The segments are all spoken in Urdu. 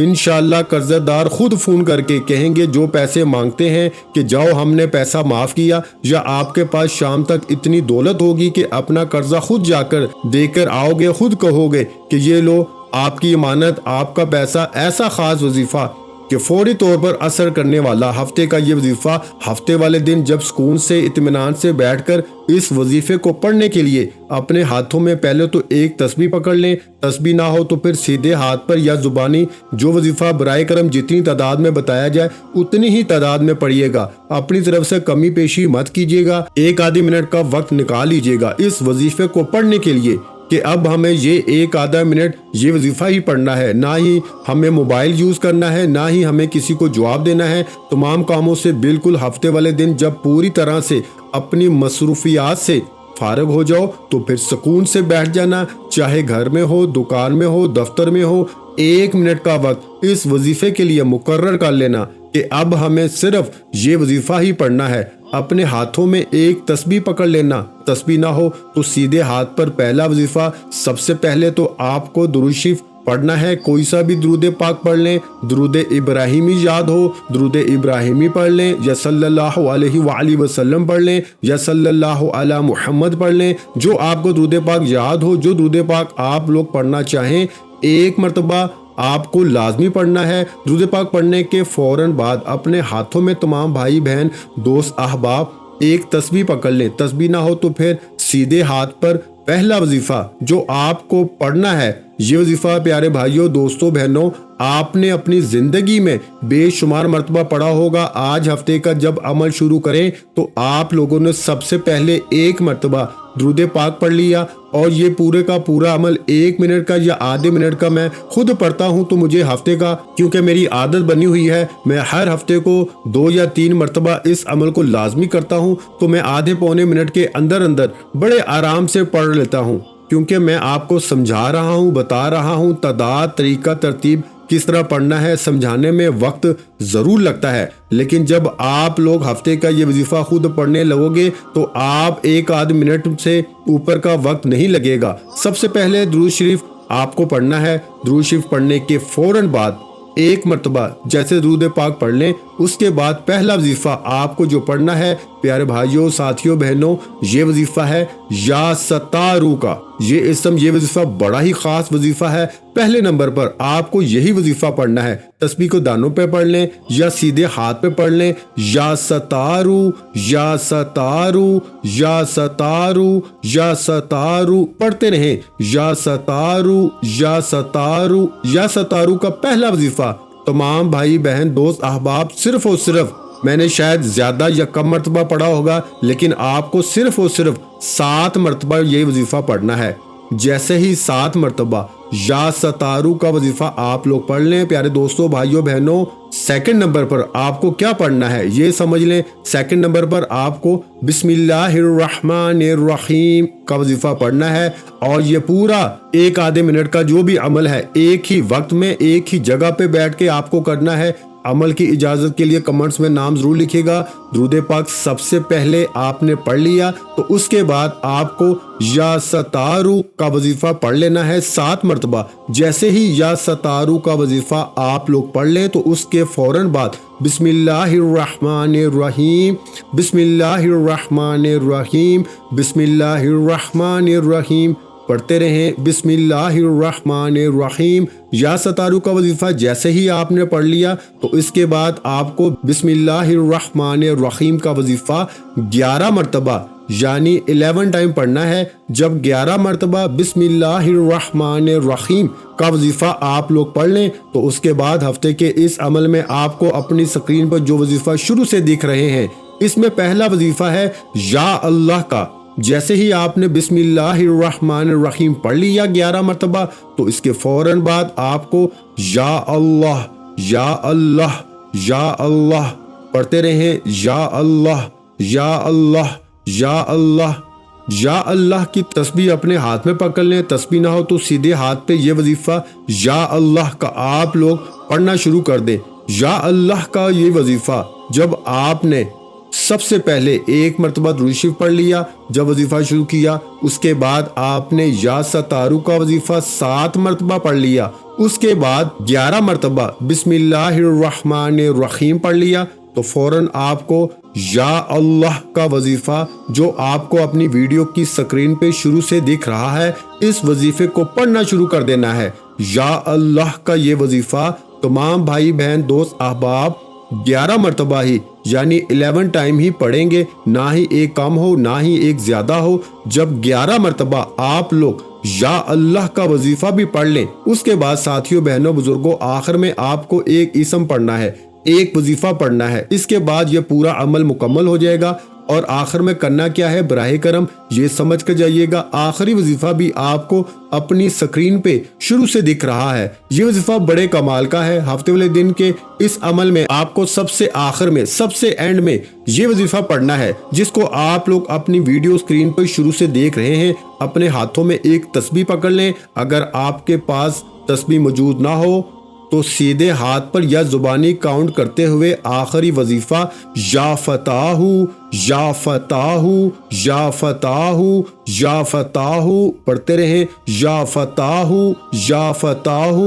انشاءاللہ قرضہ دار خود فون کر کے کہیں گے جو پیسے مانگتے ہیں کہ جاؤ ہم نے پیسہ معاف کیا، یا آپ کے پاس شام تک اتنی دولت ہوگی کہ اپنا قرضہ خود جا کر دے کر آؤ گے، خود کہو گے کہ یہ لو آپ کی امانت، آپ کا پیسہ۔ ایسا خاص وظیفہ کہ فوری طور پر اثر کرنے والا ہفتے کا یہ وظیفہ، ہفتے والے دن جب سکون سے اطمینان سے بیٹھ کر اس وظیفے کو پڑھنے کے لیے اپنے ہاتھوں میں پہلے تو ایک تسبیح پکڑ لیں، تسبیح نہ ہو تو پھر سیدھے ہاتھ پر یا زبانی جو وظیفہ برائے کرم جتنی تعداد میں بتایا جائے اتنی ہی تعداد میں پڑھیے گا، اپنی طرف سے کمی پیشی مت کیجیے گا، ایک آدھی منٹ کا وقت نکال لیجیے گا اس وظیفے کو پڑھنے کے لیے کہ اب ہمیں یہ ایک آدھا منٹ یہ وظیفہ ہی پڑھنا ہے، نہ ہی ہمیں موبائل یوز کرنا ہے، نہ ہی ہمیں کسی کو جواب دینا ہے۔ تمام کاموں سے بالکل ہفتے والے دن جب پوری طرح سے اپنی مصروفیات سے فارغ ہو جاؤ تو پھر سکون سے بیٹھ جانا، چاہے گھر میں ہو، دکان میں ہو، دفتر میں ہو، ایک منٹ کا وقت اس وظیفے کے لیے مقرر کر لینا کہ اب ہمیں صرف یہ وظیفہ ہی پڑھنا ہے۔ اپنے ہاتھوں میں ایک تسبیح پکڑ لینا، تسبیح نہ ہو تو سیدھے ہاتھ پر پہلا وظیفہ، سب سے پہلے تو آپ کو درود شریف پڑھنا ہے، کوئی سا بھی درود پاک پڑھ لیں، درود ابراہیمی یاد ہو درود ابراہیمی پڑھ لیں، یا صلی اللہ علیہ وآلہ وسلم پڑھ لیں، یا صلی اللہ علی محمد پڑھ لیں، جو آپ کو درود پاک یاد ہو، جو درود پاک آپ لوگ پڑھنا چاہیں، ایک مرتبہ آپ کو لازمی پڑھنا ہے۔ درود پاک پڑھنے کے فوراً بعد اپنے ہاتھوں میں تمام بھائی بہن دوست احباب ایک تسبیح پکڑ لیں، تسبیح نہ ہو تو پھر سیدھے ہاتھ پر پہلا وظیفہ جو آپ کو پڑھنا ہے، یہ وظیفہ پیارے بھائیوں دوستوں بہنوں آپ نے اپنی زندگی میں بے شمار مرتبہ پڑھا ہوگا۔ آج ہفتے کا جب عمل شروع کریں تو آپ لوگوں نے سب سے پہلے ایک مرتبہ درود پاک پڑھ لیا، اور یہ پورے کا پورا عمل ایک منٹ کا یا آدھے منٹ کا میں خود پڑھتا ہوں تو مجھے ہفتے کا، کیونکہ میری عادت بنی ہوئی ہے، میں ہر ہفتے کو 2 یا 3 مرتبہ اس عمل کو لازمی کرتا ہوں، تو میں آدھے پونے منٹ کے اندر بڑے آرام سے پڑھ لیتا ہوں، کیونکہ میں آپ کو سمجھا رہا ہوں، بتا رہا ہوں تعداد، طریقہ، ترتیب کس طرح پڑھنا ہے، سمجھانے میں وقت ضرور لگتا ہے، لیکن جب آپ لوگ ہفتے کا یہ وظیفہ خود پڑھنے لگو گے تو آپ ایک آدھ منٹ سے اوپر کا وقت نہیں لگے گا۔ سب سے پہلے درود شریف آپ کو پڑھنا ہے، درود شریف پڑھنے کے فوراً بعد ایک مرتبہ جیسے درود پاک پڑھ لیں، اس کے بعد پہلا وظیفہ آپ کو جو پڑھنا ہے پیارے بھائیوں ساتھیوں بہنوں، یہ وظیفہ ہے یا ستارو کا۔ یہ اسم، یہ وظیفہ بڑا ہی خاص وظیفہ ہے۔ پہلے نمبر پر آپ کو یہی وظیفہ پڑھنا ہے، تسبیح کو دانوں پہ پڑھ لیں یا سیدھے ہاتھ پہ پڑھ لیں، یا ستارو یا ستارو یا ستارو یا ستارو پڑھتے رہیں، یا ستارو یا ستارو یا ستارو کا پہلا وظیفہ تمام بھائی بہن دوست احباب صرف اور صرف، میں نے شاید زیادہ یا کم مرتبہ پڑھا ہوگا لیکن آپ کو صرف اور صرف 7 مرتبہ یہ وظیفہ پڑھنا ہے۔ جیسے ہی 7 مرتبہ یا ستارو کا وظیفہ آپ لوگ پڑھ لیں پیارے دوستوں بھائیوں بہنوں، سیکنڈ نمبر پر آپ کو کیا پڑھنا ہے یہ سمجھ لیں۔ سیکنڈ نمبر پر آپ کو بسم اللہ الرحمن الرحیم کا وظیفہ پڑھنا ہے، اور یہ پورا ایک آدھے منٹ کا جو بھی عمل ہے ایک ہی وقت میں ایک ہی جگہ پہ بیٹھ کے آپ کو کرنا ہے۔ عمل کی اجازت کے لیے کمنٹس میں نام ضرور لکھے گا۔ درود پاک سب سے پہلے آپ نے پڑھ لیا تو اس کے بعد آپ کو یا ستارو کا وظیفہ پڑھ لینا ہے 7 مرتبہ۔ جیسے ہی یا ستارو کا وظیفہ آپ لوگ پڑھ لیں تو اس کے فوراً بعد بسم اللہ الرحمن الرحیم، بسم اللہ الرحمن الرحیم، بسم اللہ الرحمن الرحیم پڑھتے رہیں۔ بسم اللہ الرحمن الرحیم یا ستارو کا وظیفہ جیسے ہی آپ نے پڑھ لیا تو اس کے بعد آپ کو بسم اللہ الرحمن الرحیم کا وظیفہ 11 مرتبہ یعنی 11 ٹائم پڑھنا ہے۔ جب 11 مرتبہ بسم اللہ الرحمن الرحیم کا وظیفہ آپ لوگ پڑھ لیں تو اس کے بعد ہفتے کے اس عمل میں آپ کو اپنی سکرین پر جو وظیفہ شروع سے دکھ رہے ہیں، اس میں پہلا وظیفہ ہے یا اللہ کا۔ جیسے ہی آپ نے بسم اللہ الرحمن الرحیم پڑھ لیا 11 مرتبہ تو اس کے فوراً بعد آپ کو یا اللہ یا اللہ یا اللہ پڑھتے رہیں، یا اللہ یا اللہ یا اللہ یا اللہ کی تسبیح اپنے ہاتھ میں پکڑ لیں، تسبیح نہ ہو تو سیدھے ہاتھ پہ یہ وظیفہ یا اللہ کا آپ لوگ پڑھنا شروع کر دیں۔ یا اللہ کا یہ وظیفہ جب آپ نے سب سے پہلے ایک مرتبہ درود شریف پڑھ لیا، جب وظیفہ شروع کیا اس کے بعد آپ نے یا ستارو کا وظیفہ 7 مرتبہ پڑھ لیا، اس کے بعد 11 مرتبہ بسم اللہ الرحمن الرحیم پڑھ لیا تو فوراً آپ کو یا اللہ کا وظیفہ جو آپ کو اپنی ویڈیو کی سکرین پہ شروع سے دکھ رہا ہے، اس وظیفے کو پڑھنا شروع کر دینا ہے۔ یا اللہ کا یہ وظیفہ تمام بھائی بہن دوست احباب 11 مرتبہ ہی یعنی 11 ٹائم ہی پڑھیں گے، نہ ہی ایک کم ہو نہ ہی ایک زیادہ ہو۔ جب 11 مرتبہ آپ لوگ یا اللہ کا وظیفہ بھی پڑھ لیں، اس کے بعد ساتھیوں بہنوں بزرگوں آخر میں آپ کو ایک اسم پڑھنا ہے، ایک وظیفہ پڑھنا ہے۔ اس کے بعد یہ پورا عمل مکمل ہو جائے گا۔ اور آخر میں کرنا کیا ہے، براہ کرم یہ سمجھ کر جائیے گا، آخری وظیفہ بھی آپ کو اپنی سکرین پہ شروع سے دکھ رہا ہے۔ یہ وظیفہ بڑے کمال کا ہے۔ ہفتے والے دن کے اس عمل میں آپ کو سب سے آخر میں، سب سے اینڈ میں یہ وظیفہ پڑھنا ہے، جس کو آپ لوگ اپنی ویڈیو سکرین پہ شروع سے دیکھ رہے ہیں۔ اپنے ہاتھوں میں ایک تسبیح پکڑ لیں، اگر آپ کے پاس تسبیح موجود نہ ہو تو سیدھے ہاتھ پر یا زبانی کاؤنٹ کرتے ہوئے آخری وظیفہ یا فتاح یا فتاح یا فتاح یا فتاح پڑھتے رہیں، یا فتاح یا فتاح۔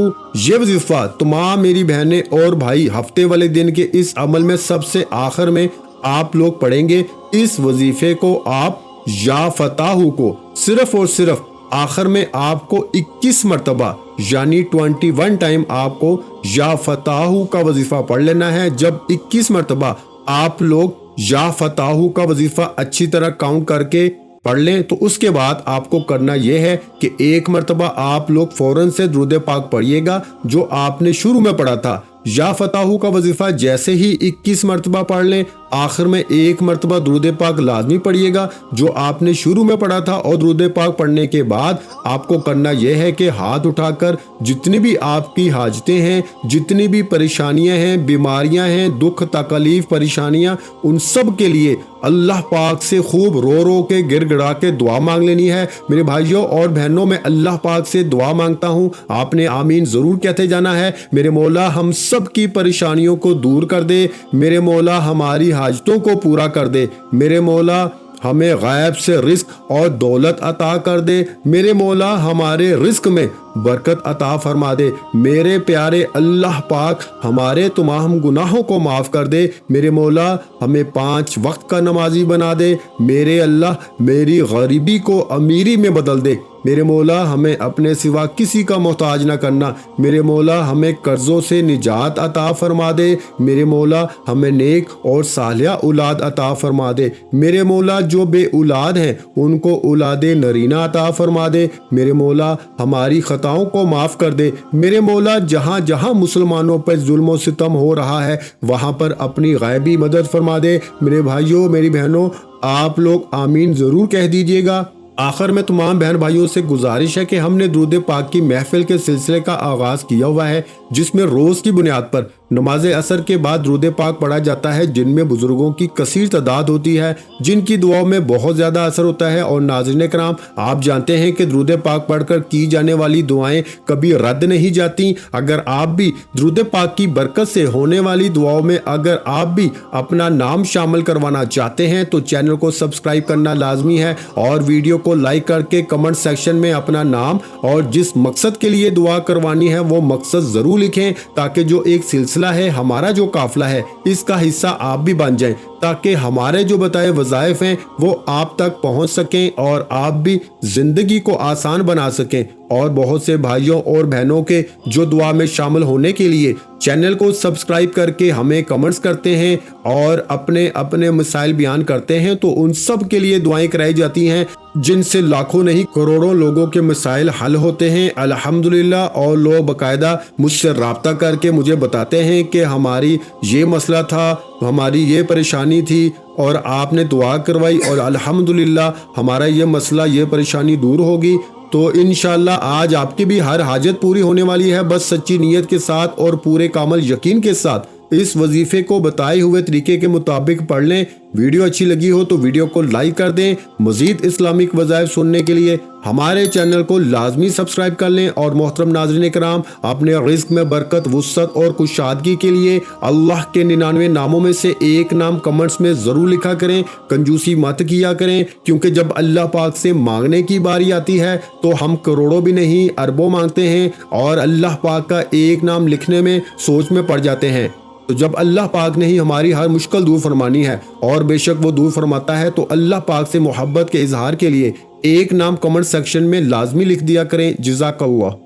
یہ وظیفہ تمام میری بہنیں اور بھائی ہفتے والے دن کے اس عمل میں سب سے آخر میں آپ لوگ پڑھیں گے۔ اس وظیفے کو آپ یا فتاح کو صرف اور صرف آخر میں آپ کو 21 مرتبہ یعنی 21 ٹائم آپ کو یا فتاح کا وظیفہ پڑھ لینا ہے۔ جب 21 مرتبہ آپ لوگ یا فتاح کا وظیفہ اچھی طرح کاؤنٹ کر کے پڑھ لیں تو اس کے بعد آپ کو کرنا یہ ہے کہ ایک مرتبہ آپ لوگ فوراً سے درود پاک پڑھیے گا جو آپ نے شروع میں پڑھا تھا۔ یا فتاح کا وظیفہ جیسے ہی 21 مرتبہ پڑھ لیں، آخر میں ایک مرتبہ درود پاک لازمی پڑھیے گا جو آپ نے شروع میں پڑھا تھا۔ اور درود پاک پڑھنے کے بعد آپ کو کرنا یہ ہے کہ ہاتھ اٹھا کر جتنی بھی آپ کی حاجتیں ہیں، جتنی بھی پریشانیاں ہیں، بیماریاں ہیں، دکھ تکلیف پریشانیاں، ان سب کے لیے اللہ پاک سے خوب رو رو کے گر گڑا کے دعا مانگ لینی ہے۔ میرے بھائیوں اور بہنوں، میں اللہ پاک سے دعا مانگتا ہوں، آپ نے آمین ضرور کہتے جانا ہے۔ میرے مولا ہم سب کی پریشانیوں کو دور کر دے، میرے مولا ہماری حاجتوں کو پورا کر دے، میرے مولا ہمیں غیب سے رزق اور دولت عطا کر دے، میرے مولا ہمارے رزق میں برکت عطا فرما دے، میرے پیارے اللہ پاک ہمارے تمام گناہوں کو معاف کر دے، میرے مولا ہمیں 5 وقت کا نمازی بنا دے، میرے اللہ میری غریبی کو امیری میں بدل دے، میرے مولا ہمیں اپنے سوا کسی کا محتاج نہ کرنا، میرے مولا ہمیں قرضوں سے نجات عطا فرما دے، میرے مولا ہمیں نیک اور صالحہ اولاد عطا فرما دے، میرے مولا جو بے اولاد ہیں ان کو اولاد نرینہ عطا فرما دے، میرے مولا ہماری خطاؤں کو معاف کر دے، میرے مولا جہاں جہاں مسلمانوں پر ظلم و ستم ہو رہا ہے وہاں پر اپنی غیبی مدد فرما دے۔ میرے بھائیوں میری بہنوں آپ لوگ آمین ضرور کہہ دیجئے گا۔ آخر میں تمام بہن بھائیوں سے گزارش ہے کہ ہم نے درود پاک کی محفل کے سلسلے کا آغاز کیا ہوا ہے، جس میں روز کی بنیاد پر نماز عصر کے بعد درود پاک پڑھا جاتا ہے، جن میں بزرگوں کی کثیر تعداد ہوتی ہے، جن کی دعاؤں میں بہت زیادہ اثر ہوتا ہے۔ اور ناظرین کرام آپ جانتے ہیں کہ درود پاک پڑھ کر کی جانے والی دعائیں کبھی رد نہیں جاتی۔ اگر آپ بھی درود پاک کی برکت سے ہونے والی دعاؤں میں اگر آپ بھی اپنا نام شامل کروانا چاہتے ہیں تو چینل کو سبسکرائب کرنا لازمی ہے، اور ویڈیو کو لائک کر کے کمنٹ سیکشن میں اپنا نام اور جس مقصد کے لیے دعا کروانی ہے وہ مقصد ضرور لکھیں، تاکہ جو ایک سلسلہ ہے ہمارا جو قافلہ ہے اس کا حصہ آپ بھی بن جائیں، تاکہ ہمارے جو بتائے وظائف ہیں وہ آپ تک پہنچ سکیں اور آپ بھی زندگی کو آسان بنا سکیں۔ اور بہت سے بھائیوں اور بہنوں کے جو دعا میں شامل ہونے کے لیے چینل کو سبسکرائب کر کے ہمیں کمنٹس کرتے ہیں اور اپنے اپنے مسائل بیان کرتے ہیں، تو ان سب کے لیے دعائیں کرائی جاتی ہیں، جن سے لاکھوں نہیں کروڑوں لوگوں کے مسائل حل ہوتے ہیں الحمدللہ۔ اور لوگ باقاعدہ مجھ سے رابطہ کر کے مجھے بتاتے ہیں کہ ہماری یہ مسئلہ تھا، ہماری یہ پریشانی تھی اور آپ نے دعا کروائی اور الحمدللہ ہمارا یہ مسئلہ یہ پریشانی دور ہوگی۔ تو انشاءاللہ آج آپ کی بھی ہر حاجت پوری ہونے والی ہے، بس سچی نیت کے ساتھ اور پورے کامل یقین کے ساتھ اس وظیفے کو بتائے ہوئے طریقے کے مطابق پڑھ لیں۔ ویڈیو اچھی لگی ہو تو ویڈیو کو لائک کر دیں۔ مزید اسلامک وظائف سننے کے لیے ہمارے چینل کو لازمی سبسکرائب کر لیں۔ اور محترم ناظرین کرام، اپنے رزق میں برکت، وسعت اور کشادگی کے لیے اللہ کے 99 ناموں میں سے ایک نام کمنٹس میں ضرور لکھا کریں۔ کنجوسی مت کیا کریں، کیونکہ جب اللہ پاک سے مانگنے کی باری آتی ہے تو ہم کروڑوں بھی نہیں اربوں مانگتے ہیں اور اللہ پاک کا ایک نام لکھنے میں سوچ میں پڑ جاتے ہیں۔ تو جب اللہ پاک نے ہی ہماری ہر مشکل دور فرمانی ہے، اور بے شک وہ دور فرماتا ہے، تو اللہ پاک سے محبت کے اظہار کے لیے ایک نام کمنٹ سیکشن میں لازمی لکھ دیا کریں۔ جزاک اللہ۔